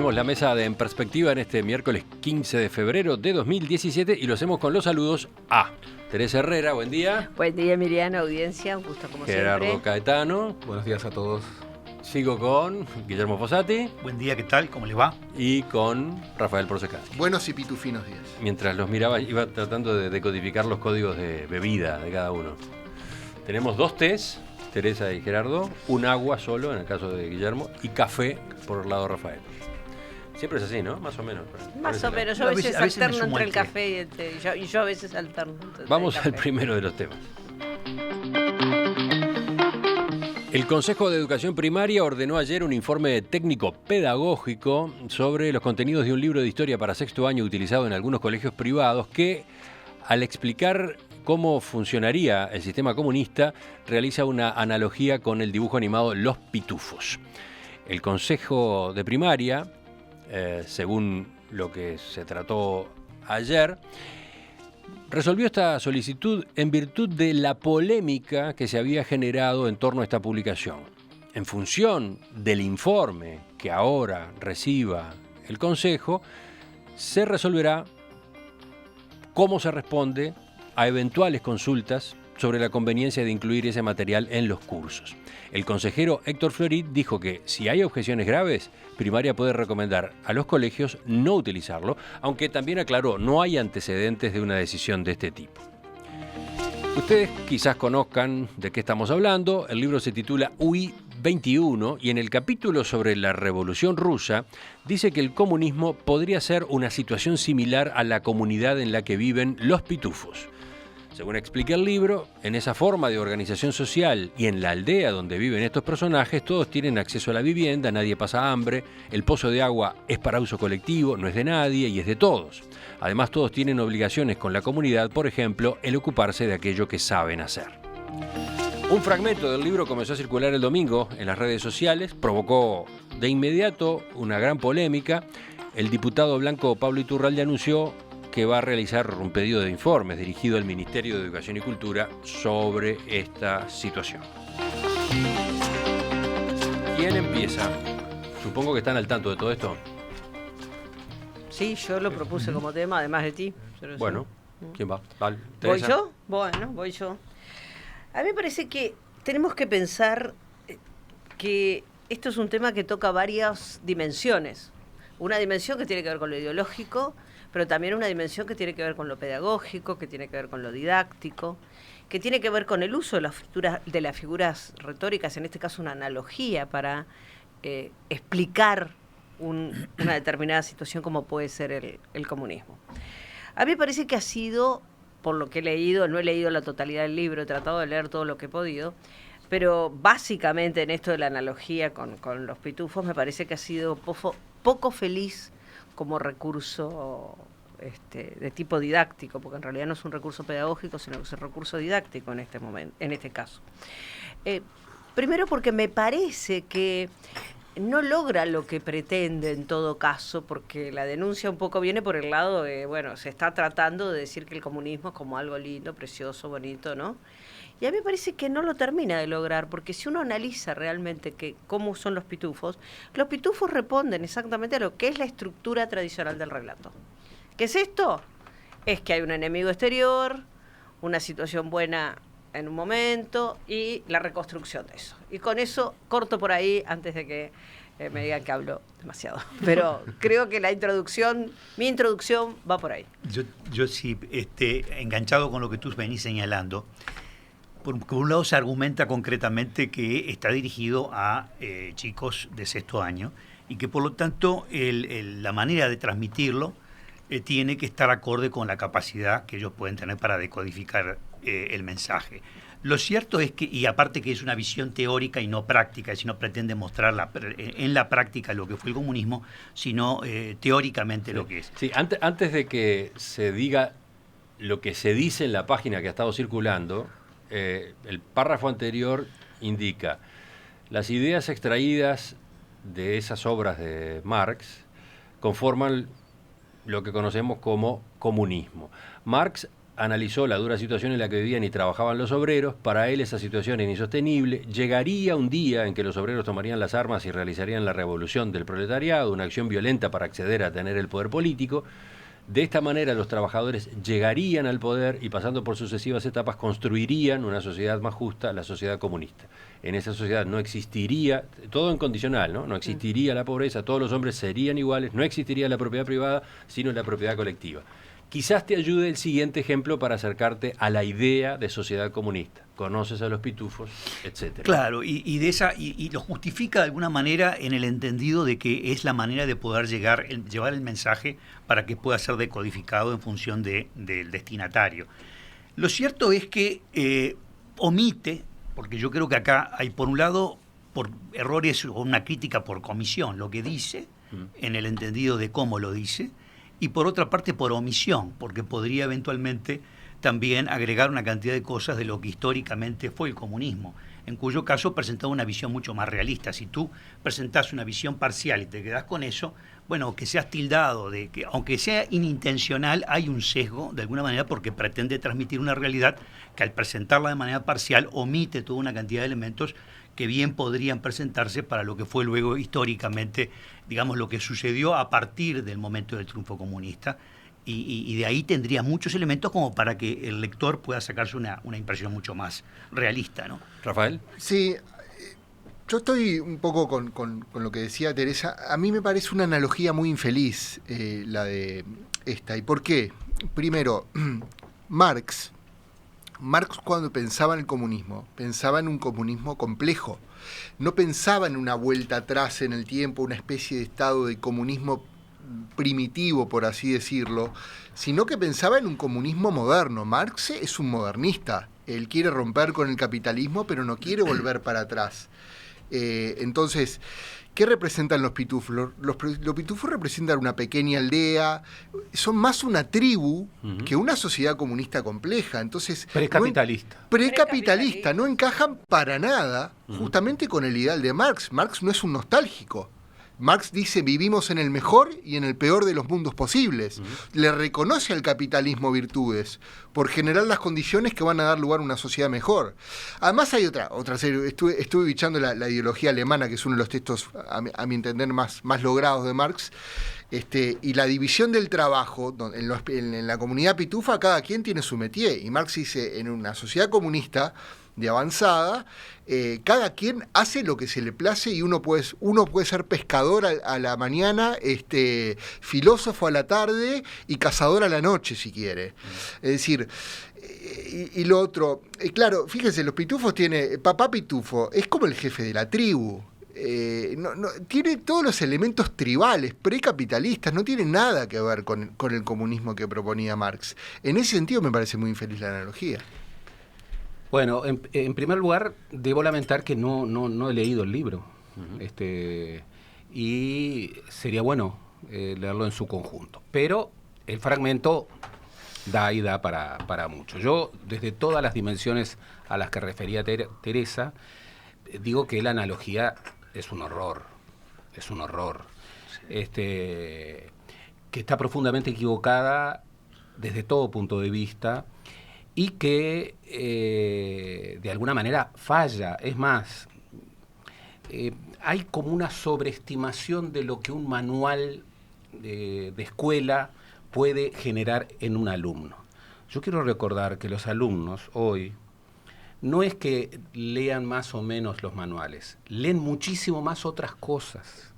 Abrimos la mesa de En Perspectiva en este miércoles 15 de febrero de 2017 y lo hacemos con los saludos a Teresa Herrera, buen día. Buen día, Emiliano, audiencia, un gusto como Gerardo siempre. Caetano. Buenos días a todos. Sigo con Guillermo Fossati. Buen día, ¿qué tal? ¿Cómo le va? Y con Rafael Porcecati. Buenos y pitufinos días. Mientras los miraba, iba tratando de decodificar los códigos de bebida de cada uno. Tenemos 2 tés, Teresa y Gerardo, un agua solo en el caso de Guillermo y café por el lado de Rafael. Siempre es así, ¿no? Más o menos. Más o menos, yo a veces alterno entre el café y el té, y yo a veces alterno. Vamos al primero de los temas. El Consejo de Educación Primaria ordenó ayer un informe técnico pedagógico sobre los contenidos de un libro de historia para sexto año utilizado en algunos colegios privados que, al explicar cómo funcionaría el sistema comunista, realiza una analogía con el dibujo animado Los Pitufos. El Consejo de Primaria, según lo que se trató ayer, resolvió esta solicitud en virtud de la polémica que se había generado en torno a esta publicación. En función del informe que ahora reciba el Consejo, se resolverá cómo se responde a eventuales consultas sobre la conveniencia de incluir ese material en los cursos. El consejero Héctor Florit dijo que si hay objeciones graves, Primaria puede recomendar a los colegios no utilizarlo, aunque también aclaró, no hay antecedentes de una decisión de este tipo. Ustedes quizás conozcan de qué estamos hablando. El libro se titula UI 21 y en el capítulo sobre la Revolución Rusa dice que el comunismo podría ser una situación similar a la comunidad en la que viven los pitufos. Según explica el libro, en esa forma de organización social y en la aldea donde viven estos personajes, todos tienen acceso a la vivienda, nadie pasa hambre, el pozo de agua es para uso colectivo, no es de nadie y es de todos. Además, todos tienen obligaciones con la comunidad, por ejemplo, el ocuparse de aquello que saben hacer. Un fragmento del libro comenzó a circular el domingo en las redes sociales, provocó de inmediato una gran polémica. El diputado blanco Pablo Iturralde anunció que va a realizar un pedido de informes dirigido al Ministerio de Educación y Cultura sobre esta situación. ¿Quién empieza? Supongo que están al tanto de todo esto. Sí, yo lo propuse como tema, además de ti. Bueno, ¿quién va? Dale, ¿Voy yo? Bueno, voy yo. A mí me parece que tenemos que pensar que esto es un tema que toca varias dimensiones. Una dimensión que tiene que ver con lo ideológico, pero también una dimensión que tiene que ver con lo pedagógico, que tiene que ver con lo didáctico, que tiene que ver con el uso de las figuras retóricas, en este caso una analogía para explicar una determinada situación como puede ser el comunismo. A mí me parece que ha sido, por lo que he leído, no he leído la totalidad del libro, he tratado de leer todo lo que he podido, pero básicamente en esto de la analogía con los pitufos me parece que ha sido poco feliz como recurso de tipo didáctico, porque en realidad no es un recurso pedagógico, sino que es un recurso didáctico en este momento, en este caso. Primero porque me parece que no logra lo que pretende en todo caso, porque la denuncia un poco viene por el lado de, bueno, se está tratando de decir que el comunismo es como algo lindo, precioso, bonito, ¿no? Y a mí me parece que no lo termina de lograr, porque si uno analiza realmente cómo son los pitufos responden exactamente a lo que es la estructura tradicional del relato. ¿Qué es esto? Es que hay un enemigo exterior, una situación buena en un momento y la reconstrucción de eso. Y con eso corto por ahí antes de que me digan que hablo demasiado. Pero creo que mi introducción va por ahí. Yo sí, enganchado con lo que tú venís señalando, por un lado se argumenta concretamente que está dirigido a chicos de sexto año y que por lo tanto la manera de transmitirlo tiene que estar acorde con la capacidad que ellos pueden tener para decodificar el mensaje. Lo cierto es que, y aparte que es una visión teórica y no práctica, si no pretende mostrar en la práctica lo que fue el comunismo, sino teóricamente sí, lo que es. Sí, antes de que se diga lo que se dice en la página que ha estado circulando, el párrafo anterior indica: las ideas extraídas de esas obras de Marx conforman lo que conocemos como comunismo. Marx analizó la dura situación en la que vivían y trabajaban los obreros. Para él esa situación era insostenible. Llegaría un día en que los obreros tomarían las armas y realizarían la revolución del proletariado, una acción violenta para acceder a tener el poder político. De esta manera los trabajadores llegarían al poder y, pasando por sucesivas etapas, construirían una sociedad más justa, la sociedad comunista. En esa sociedad no existiría, todo en condicional, ¿no? No existiría la pobreza, todos los hombres serían iguales, no existiría la propiedad privada, sino la propiedad colectiva. Quizás te ayude el siguiente ejemplo para acercarte a la idea de sociedad comunista. Conoces a los pitufos, etcétera. Claro, y lo justifica de alguna manera en el entendido de que es la manera de poder llevar el mensaje para que pueda ser decodificado en función del destinatario. Lo cierto es que omite, porque yo creo que acá hay por un lado por errores o una crítica por comisión, lo que dice, en el entendido de cómo lo dice, y por otra parte por omisión, porque podría eventualmente también agregar una cantidad de cosas de lo que históricamente fue el comunismo, en cuyo caso presentaba una visión mucho más realista. Si tú presentás una visión parcial y te quedás con eso, bueno, que seas tildado de que, aunque sea inintencional, hay un sesgo de alguna manera porque pretende transmitir una realidad que al presentarla de manera parcial omite toda una cantidad de elementos que bien podrían presentarse para lo que fue luego históricamente, digamos, lo que sucedió a partir del momento del triunfo comunista, y de ahí tendría muchos elementos como para que el lector pueda sacarse una impresión mucho más realista, ¿no? Rafael. Sí, yo estoy un poco con lo que decía Teresa. A mí me parece una analogía muy infeliz la de esta. ¿Y por qué? Primero, Marx cuando pensaba en el comunismo, pensaba en un comunismo complejo. No pensaba en una vuelta atrás en el tiempo, una especie de estado de comunismo primitivo, por así decirlo, sino que pensaba en un comunismo moderno. Marx es un modernista. Él quiere romper con el capitalismo, pero no quiere volver para atrás. Entonces, ¿qué representan los pitufos? Los pitufos representan una pequeña aldea, son más una tribu que una sociedad comunista compleja. Entonces, precapitalista, no encajan para nada justamente con el ideal de Marx. Marx no es un nostálgico. Marx dice, vivimos en el mejor y en el peor de los mundos posibles. Le reconoce al capitalismo virtudes por generar las condiciones que van a dar lugar a una sociedad mejor. Además hay otra serie, estuve bichando la ideología alemana, que es uno de los textos, a mi entender, más logrados de Marx, y la división del trabajo. En la comunidad pitufa cada quien tiene su métier, y Marx dice, en una sociedad comunista de avanzada, cada quien hace lo que se le place, y uno puede ser pescador a la mañana, filósofo a la tarde y cazador a la noche, si quiere. Es decir, y lo otro, claro, fíjense, los pitufos papá pitufo es como el jefe de la tribu. Tiene todos los elementos tribales, precapitalistas, no tiene nada que ver con el comunismo que proponía Marx. En ese sentido me parece muy infeliz la analogía. Bueno, en primer lugar, debo lamentar que no he leído el libro. Y sería bueno leerlo en su conjunto. Pero el fragmento da para mucho. Yo, desde todas las dimensiones a las que refería Teresa, digo que la analogía es un horror. Es un horror. Que está profundamente equivocada desde todo punto de vista, y que de alguna manera falla. Es más, hay como una sobreestimación de lo que un manual de escuela puede generar en un alumno. Yo quiero recordar que los alumnos hoy no es que lean más o menos los manuales, leen muchísimo más otras cosas.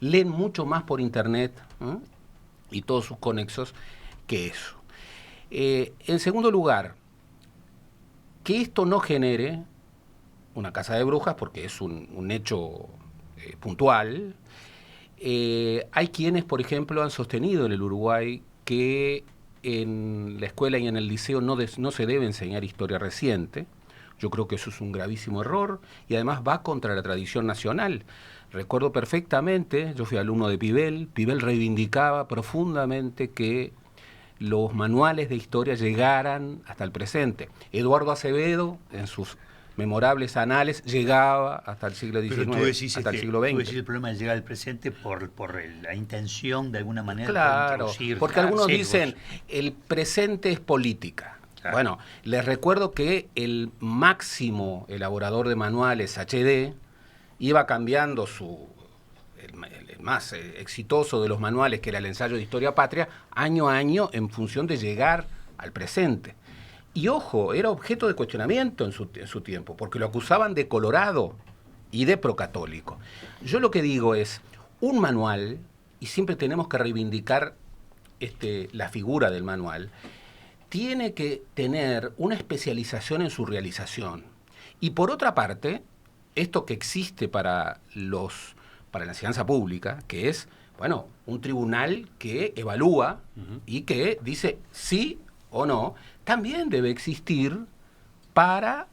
Leen mucho más por internet, y todos sus conexos, que eso. En segundo lugar, que esto no genere una casa de brujas, porque es un hecho puntual. Hay quienes, por ejemplo, han sostenido en el Uruguay que en la escuela y en el liceo no se debe enseñar historia reciente. Yo creo que eso es un gravísimo error, y además va contra la tradición nacional. Recuerdo perfectamente, yo fui alumno de Pibel reivindicaba profundamente que los manuales de historia llegaran hasta el presente. Eduardo Acevedo, en sus memorables anales, llegaba hasta el siglo XIX, Pero tú decís, hasta el siglo tú XX. decís el problema de llegar al presente por la intención de alguna manera de Claro, introducir porque algunos sesgos. dicen el presente es política. Claro. Bueno, les recuerdo que el máximo elaborador de manuales HD iba cambiando el más exitoso de los manuales, que era el ensayo de Historia Patria, año a año en función de llegar al presente. Y ojo, era objeto de cuestionamiento en su tiempo, porque lo acusaban de colorado y de procatólico. Yo lo que digo es, un manual, y siempre tenemos que reivindicar la figura del manual, tiene que tener una especialización en su realización. Y por otra parte, esto que existe para la enseñanza pública, que es, bueno, un tribunal que evalúa y que dice sí o no, también debe existir para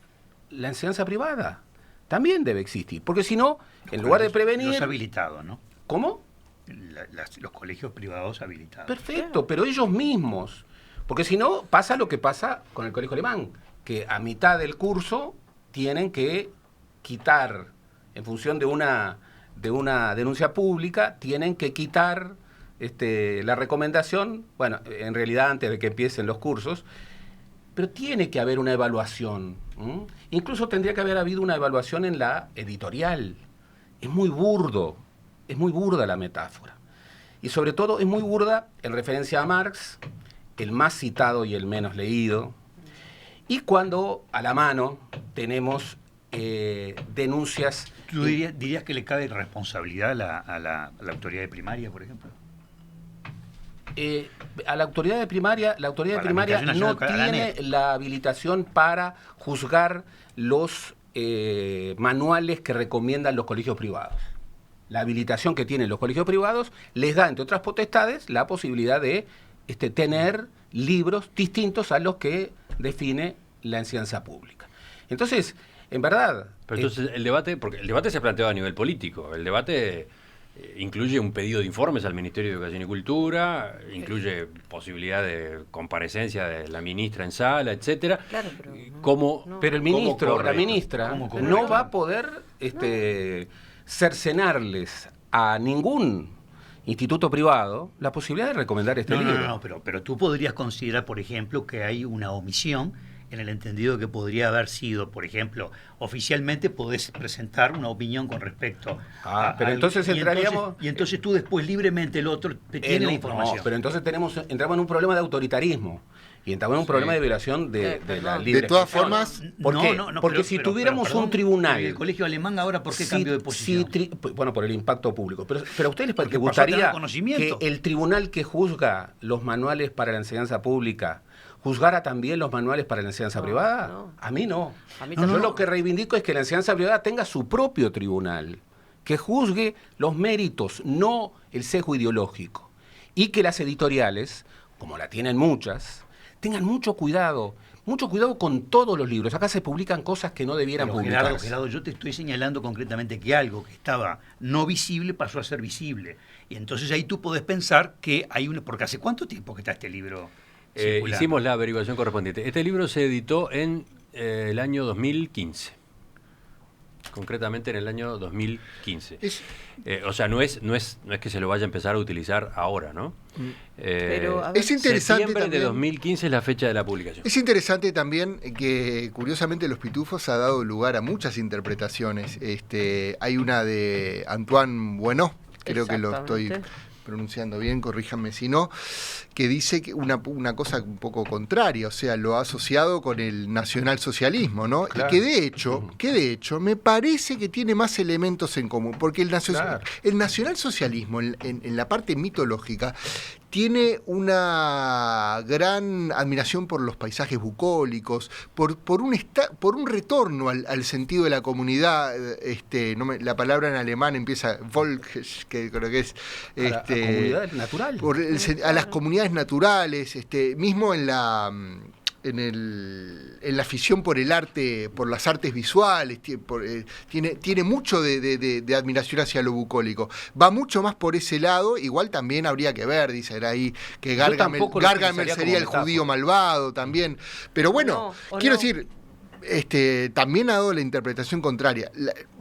la enseñanza privada. También debe existir. Porque si no, en lugar de prevenir... Los habilitados, ¿no? ¿Cómo? Los colegios privados habilitados. Perfecto, pero ellos mismos. Porque si no, pasa lo que pasa con el colegio alemán, que a mitad del curso tienen que quitar, en función de una denuncia pública, tienen que quitar la recomendación, bueno, en realidad antes de que empiecen los cursos, pero tiene que haber una evaluación. Incluso tendría que haber habido una evaluación en la editorial. Es muy burda la metáfora. Y sobre todo es muy burda en referencia a Marx, el más citado y el menos leído, y cuando a la mano tenemos denuncias... ¿Tú dirías que le cabe responsabilidad a la autoridad de primaria, por ejemplo? A la autoridad de primaria, no tiene la habilitación para juzgar los manuales que recomiendan los colegios privados. La habilitación que tienen los colegios privados les da, entre otras potestades, la posibilidad de tener libros distintos a los que define la enseñanza pública. Entonces, en verdad... Pero entonces el debate, porque el debate se ha planteado a nivel político, el debate incluye un pedido de informes al Ministerio de Educación y Cultura, incluye posibilidad de comparecencia de la ministra en sala, etcétera. Claro, pero Pero el ministro o la ministra ¿Cómo no va a poder cercenarles a ningún instituto privado la posibilidad de recomendar libro. No, pero tú podrías considerar, por ejemplo, que hay una omisión en el entendido que podría haber sido, por ejemplo, oficialmente podés presentar una opinión con respecto pero entonces entraríamos... Y entonces tú después libremente el otro te tiene la información. No, pero entonces entramos en un problema de autoritarismo y entramos en un problema de violación de la libre De todas expresión. formas... ¿Por qué? Porque si tuviéramos un tribunal... El colegio alemán ahora, ¿por qué cambió de posición? Bueno, por el impacto público. Pero a ustedes les Porque gustaría pasó a tener que el tribunal que juzga los manuales para la enseñanza pública juzgara también los manuales para la enseñanza privada? No. A mí no. A mí Yo lo que reivindico es que la enseñanza privada tenga su propio tribunal, que juzgue los méritos, no el sesgo ideológico. Y que las editoriales, como la tienen muchas, tengan mucho cuidado con todos los libros. Acá se publican cosas que no debieran publicarse. Gerardo, yo te estoy señalando concretamente que algo que estaba no visible pasó a ser visible. Y entonces ahí tú podés pensar que hay porque ¿hace cuánto tiempo que está este libro? Hicimos la averiguación correspondiente. Este libro se editó en el año 2015. Concretamente en el año 2015. O sea, no es que se lo vaya a empezar a utilizar ahora, ¿no? Pero, a ver, Es interesante septiembre también, de 2015 es la fecha de la publicación. Es interesante también que, curiosamente, Los Pitufos ha dado lugar a muchas interpretaciones. Hay una de Antoine Bueno, creo que lo estoy Exactamente. pronunciando bien, corríjanme si no, que dice que una cosa un poco contraria, o sea, lo ha asociado con el nacionalsocialismo, ¿no? Claro. Y que de hecho me parece que tiene más elementos en común, porque el nacionalsocialismo en la parte mitológica tiene una gran admiración por los paisajes bucólicos, por un retorno al sentido de la comunidad. La palabra en alemán empieza Volk, que creo que es A la comunidad natural. a las comunidades naturales, mismo en la afición por el arte, por las artes visuales, tiene mucho de admiración hacia lo bucólico. Va mucho más por ese lado, igual también habría que ver, dice ahí, que Gargamel sería el judío malvado también. Pero bueno, quiero decir, también ha dado la interpretación contraria.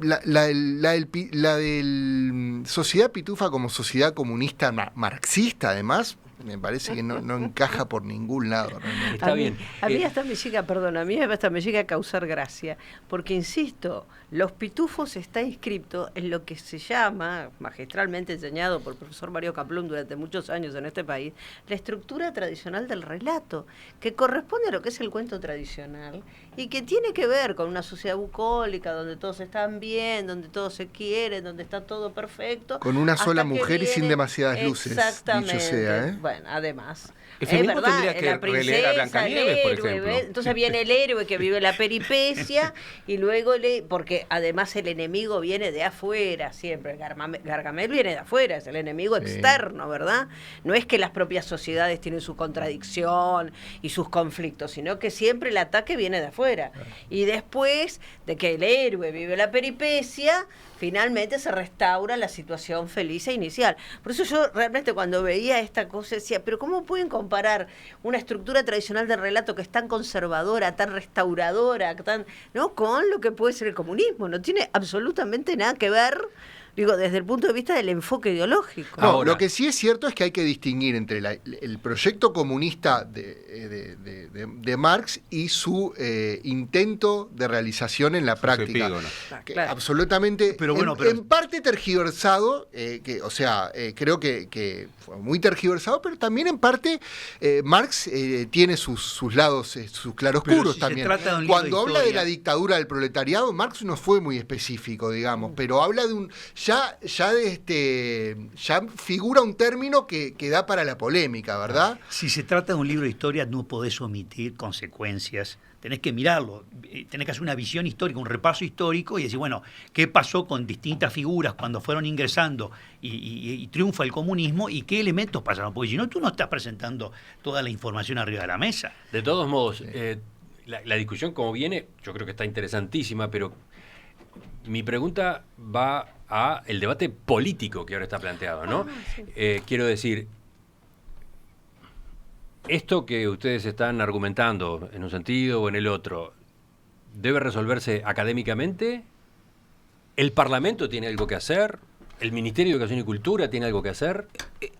La del Sociedad Pitufa como sociedad comunista marxista, además, me parece que no encaja por ningún lado. Realmente. Está bien. A mí hasta me llega a causar gracia, porque insisto, los pitufos está inscripto en lo que se llama, magistralmente enseñado por el profesor Mario Kaplun durante muchos años en este país, la estructura tradicional del relato, que corresponde a lo que es el cuento tradicional y que tiene que ver con una sociedad bucólica donde todos están bien, donde todos se quieren, donde está todo perfecto. Con una sola mujer y sin demasiadas luces. Exactamente. Dicho sea, ¿eh? Bueno, además. El feminismo ¿verdad? tendría que La princesa, releer a Blancanieves, por héroe, ejemplo. entonces viene el héroe que vive la peripecia y luego porque además el enemigo viene de afuera siempre. Gargamel viene de afuera, es el enemigo externo, ¿verdad? No es que las propias sociedades tienen su contradicción y sus conflictos, sino que siempre el ataque viene de afuera. Y después de que el héroe vive la peripecia, finalmente se restaura la situación feliz e inicial. Por eso yo realmente cuando veía esta cosa decía, pero ¿cómo pueden comparar una estructura tradicional del relato que es tan conservadora, tan restauradora, ¿no? con lo que puede ser el comunismo? No tiene absolutamente nada que ver, digo, desde el punto de vista del enfoque ideológico. No, lo que sí es cierto es que hay que distinguir entre el proyecto comunista de Marx y su intento de realización en la práctica. Claro. Absolutamente, pero bueno, en parte tergiversado, creo que fue muy tergiversado, pero también en parte Marx tiene sus lados, sus claroscuros si también. Cuando habla de la dictadura del proletariado, Marx no fue muy específico, digamos, pero habla de un... Ya figura un término que da para la polémica, ¿verdad? Si se trata de un libro de historia, no podés omitir consecuencias. Tenés que mirarlo, tenés que hacer una visión histórica, un repaso histórico y decir, bueno, ¿qué pasó con distintas figuras cuando fueron ingresando y triunfa el comunismo y qué elementos pasaron? Porque si no, tú no estás presentando toda la información arriba de la mesa. De todos modos, la discusión como viene, yo creo que está interesantísima, pero mi pregunta va a el debate político que ahora está planteado, ¿no? Sí. Quiero decir, esto que ustedes están argumentando en un sentido o en el otro, ¿debe resolverse académicamente? ¿El Parlamento tiene algo que hacer? ¿El Ministerio de Educación y Cultura tiene algo que hacer?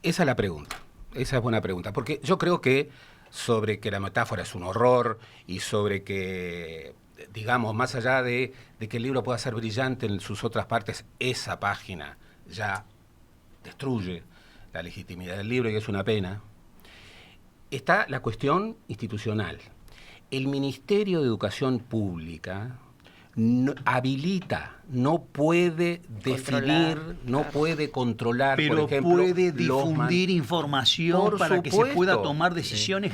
Esa es la pregunta. Esa es buena pregunta. Porque yo creo que sobre que la metáfora es un horror y sobre que, digamos, más allá de que el libro pueda ser brillante en sus otras partes, esa página ya destruye la legitimidad del libro y es una pena. Está la cuestión institucional. El Ministerio de Educación Pública no puede definir, no puede controlar, pero por ejemplo, puede difundir información para que se pueda tomar decisiones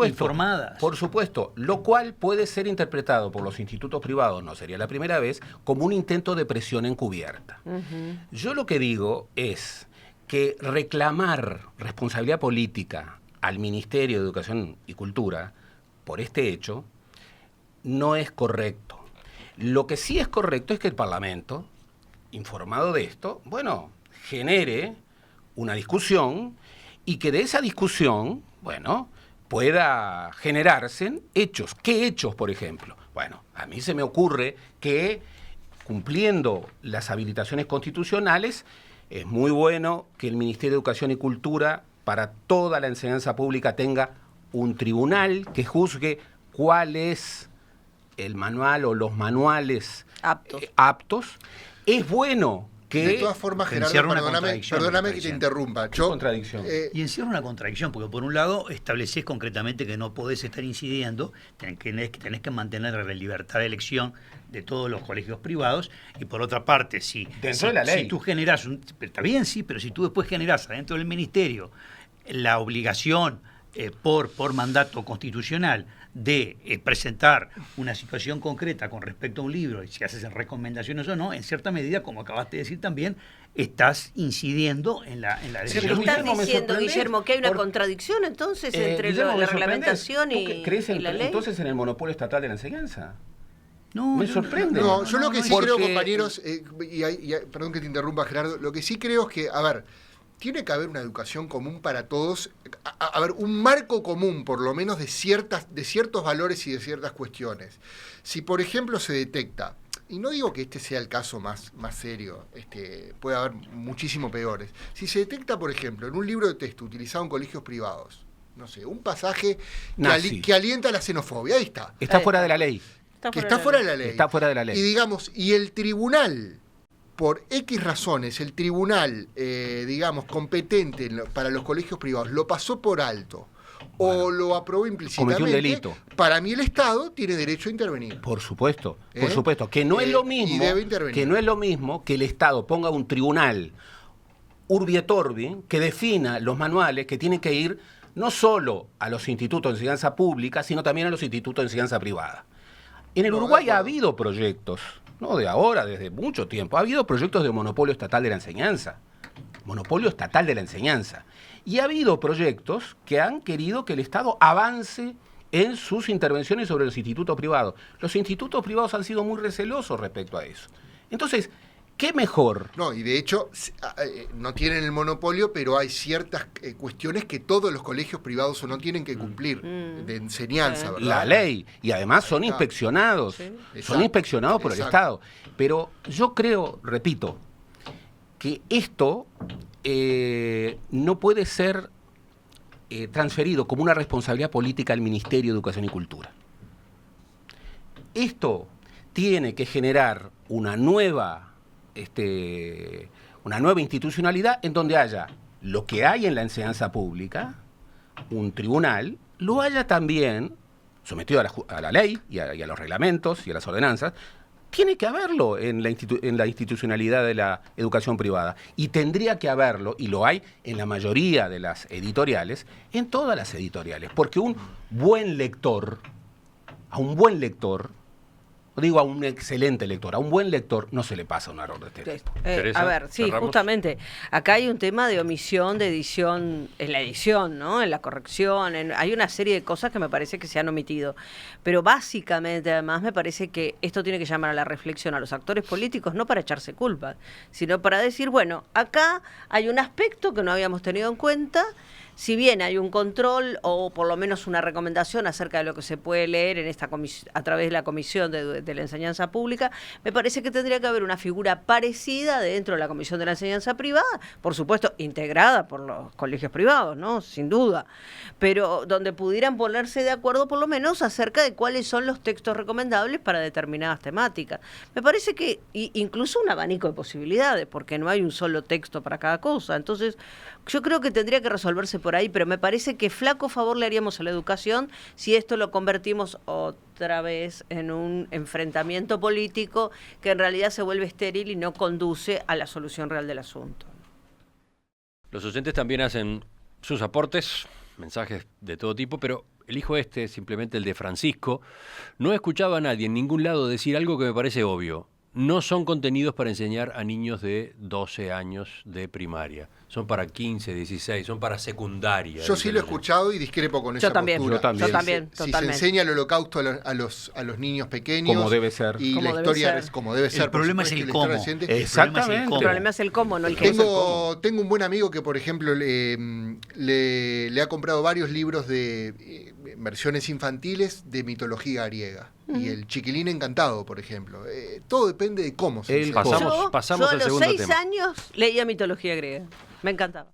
informadas. Por supuesto, lo cual puede ser interpretado por los institutos privados, no sería la primera vez, como un intento de presión encubierta. Yo lo que digo es que reclamar responsabilidad política al Ministerio de Educación y Cultura por este hecho no es correcto. Lo que sí es correcto es que el Parlamento, informado de esto, bueno, genere una discusión y que de esa discusión, bueno, pueda generarse hechos. ¿Qué hechos, por ejemplo? Bueno, a mí se me ocurre que, cumpliendo las habilitaciones constitucionales, es muy bueno que el Ministerio de Educación y Cultura, para toda la enseñanza pública, tenga un tribunal que juzgue cuál es el manual o los manuales aptos. Es bueno que... De todas formas, Gerardo, perdóname que te interrumpa. Contradicción. Y encierra una contradicción, porque por un lado estableces concretamente que no podés estar incidiendo, tenés que mantener la libertad de elección de todos los colegios privados, y por otra parte, si de la ley. Si tú generás, está bien, sí, pero si tú después generás adentro del ministerio la obligación por mandato constitucional de presentar una situación concreta con respecto a un libro, y si haces recomendaciones o no, en cierta medida, como acabaste de decir también, estás incidiendo en la decisión. ¿Estás diciendo, Guillermo, que hay una contradicción entonces entre la reglamentación y la ley? Entonces en el monopolio estatal de la enseñanza. No, me sorprende. No, yo lo que sí creo, compañeros, perdón que te interrumpa, Gerardo, lo que sí creo es que, a ver, tiene que haber una educación común para todos, a ver, un marco común, por lo menos de ciertos valores y de ciertas cuestiones. Si, por ejemplo, se detecta, y no digo que este sea el caso más serio, puede haber muchísimo peores, si se detecta, por ejemplo, en un libro de texto utilizado en colegios privados, no sé, un pasaje que alienta a la xenofobia, ahí está. Está fuera de la ley. Está fuera de la ley. Está fuera de la ley. Y digamos, y el tribunal, por X razones, el tribunal, competente para los colegios privados, lo pasó por alto o lo aprobó implícitamente, cometió un delito. Para mí el Estado tiene derecho a intervenir. Por supuesto, que no es lo mismo, y debe intervenir. Que no es lo mismo que el Estado ponga un tribunal urbi et orbi que defina los manuales que tienen que ir no solo a los institutos de enseñanza pública, sino también a los institutos de enseñanza privada. En el Uruguay ha habido proyectos, no de ahora, desde mucho tiempo, ha habido proyectos de monopolio estatal de la enseñanza. Monopolio estatal de la enseñanza. Y ha habido proyectos que han querido que el Estado avance en sus intervenciones sobre los institutos privados. Los institutos privados han sido muy recelosos respecto a eso. Entonces, ¿qué mejor? No, y de hecho, no tienen el monopolio, pero hay ciertas cuestiones que todos los colegios privados no tienen que cumplir, de enseñanza, ¿verdad? La ley, y además son inspeccionados, son inspeccionados por el Estado. Pero yo creo, repito, que esto no puede ser transferido como una responsabilidad política al Ministerio de Educación y Cultura. Esto tiene que generar una nueva institucionalidad en donde haya lo que hay en la enseñanza pública, un tribunal, lo haya también sometido a la ley y a los reglamentos y a las ordenanzas. Tiene que haberlo en la institucionalidad de la educación privada. Y tendría que haberlo, y lo hay en la mayoría de las editoriales, en todas las editoriales. Porque a un buen lector, no digo a un excelente lector, a un buen lector no se le pasa un error de este tipo. A ver, sí, cerramos. Justamente, acá hay un tema de omisión de edición, en la edición, ¿no? En la corrección, hay una serie de cosas que me parece que se han omitido. Pero básicamente, además, me parece que esto tiene que llamar a la reflexión a los actores políticos, no para echarse culpas, sino para decir, bueno, acá hay un aspecto que no habíamos tenido en cuenta. Si bien hay un control o por lo menos una recomendación acerca de lo que se puede leer en esta a través de la Comisión de la Enseñanza Pública, me parece que tendría que haber una figura parecida dentro de la Comisión de la Enseñanza Privada, por supuesto integrada por los colegios privados, ¿no? Sin duda, pero donde pudieran ponerse de acuerdo por lo menos acerca de cuáles son los textos recomendables para determinadas temáticas. Me parece que incluso un abanico de posibilidades, porque no hay un solo texto para cada cosa. Entonces, yo creo que tendría que resolverse por ahí, pero me parece que flaco favor le haríamos a la educación si esto lo convertimos otra vez en un enfrentamiento político que en realidad se vuelve estéril y no conduce a la solución real del asunto. Los oyentes también hacen sus aportes, mensajes de todo tipo, pero elijo simplemente el de Francisco. No he escuchado a nadie en ningún lado decir algo que me parece obvio. No son contenidos para enseñar a niños de 12 años de primaria. Son para 15, 16, son para secundaria. Yo sí lo he escuchado y discrepo con esa postura. Yo también. Si se enseña el holocausto a los niños pequeños. Como debe ser. Y como la historia es como debe ser. El problema es el cómo. Exactamente. El problema es el cómo, no el qué. Tengo un buen amigo que, por ejemplo, le ha comprado varios libros de versiones infantiles de mitología griega. Y el chiquilín encantado, por ejemplo. Todo depende de cómo se enseña. Pasamos yo al segundo tema. Yo a los 6 años leía mitología griega. Me encantaba.